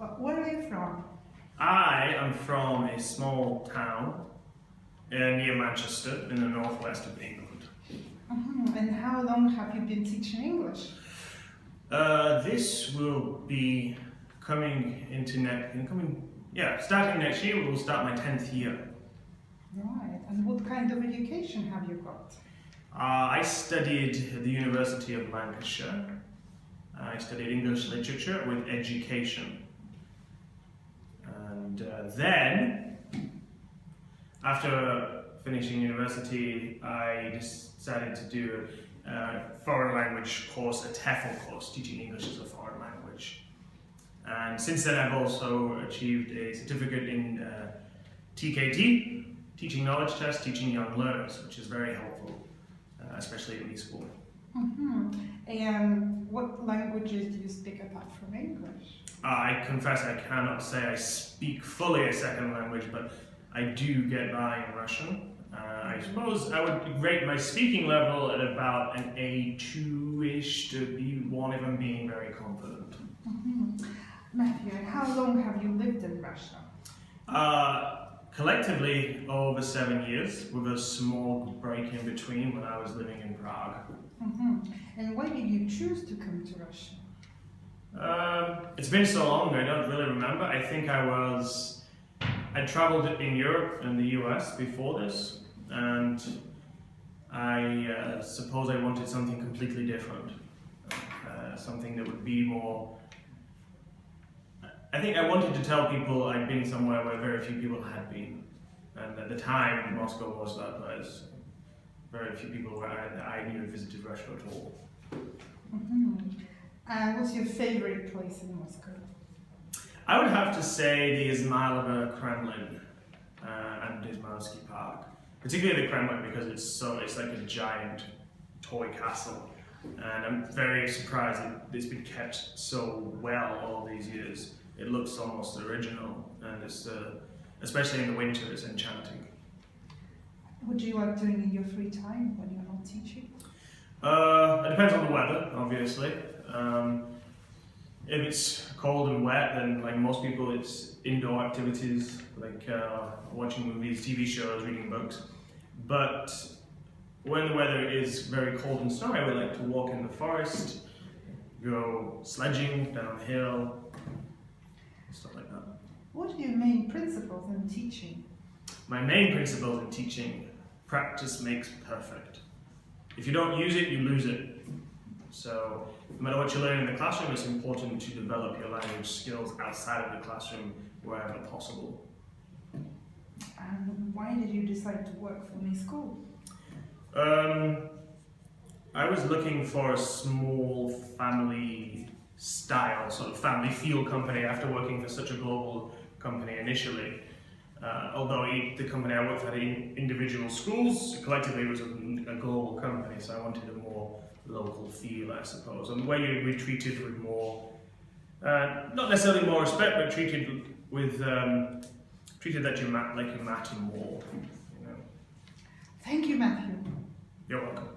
Where are you from? I am from a small town near Manchester in the northwest of England. And how long have you been teaching English? This will be starting next year. We'll start my 10th year. Right, and what kind of education have you got? I studied at the University of Lancashire. I studied English literature with education. And then, after finishing university, I decided to do a foreign language course, a TEFL course, teaching English as a foreign language. And since then I've also achieved a certificate in TKT, Teaching Knowledge Test, Teaching Young Learners, which is very helpful, especially in school. And what languages do you speak apart from English? I confess I cannot say I speak fully a second language, but I do get by in Russian. I suppose I would rate my speaking level at about an A2-ish to B1 if I'm being very confident. Matthew, and how long have you lived in Russia? Collectively over 7 years, with a small break in between when I was living in Prague. And why did you choose to come to Russia? It's been so long, I don't really remember. I think I traveled in Europe and the US before this, and I suppose I wanted something completely different. Something that would be more... I think I wanted to tell people I'd been somewhere where very few people had been. And at the time, Moscow was that place. Very few people I knew had visited Russia at all. And what's your favorite place in Moscow? I would have to say the Izmailova Kremlin and Izmailsky Park. Particularly the Kremlin because it's like a giant toy castle. And I'm very surprised that it's been kept so well all these years. It looks almost original, and it's, especially in the winter, it's enchanting. What do you like doing in your free time when you're not teaching? It depends on the weather, obviously. If it's cold and wet, then like most people, it's indoor activities like watching movies, TV shows, reading books. But when the weather is very cold and snowy, I would like to walk in the forest, go sledging down a hill, stuff like that. What are your main principles in teaching? My main principle in teaching: practice makes perfect. If you don't use it, you lose it. So no matter what you learn in the classroom, it's important to develop your language skills outside of the classroom wherever possible. And why did you decide to work for my school? I was looking for a small family style, sort of family feel company after working for such a global company initially. Although the company I worked for had individual schools, collectively it was a global company, so I wanted a more local feel, I suppose, and where you'd be treated with more, not necessarily more respect, but treated that you matter more. You know. Thank you, Matthew. You're welcome.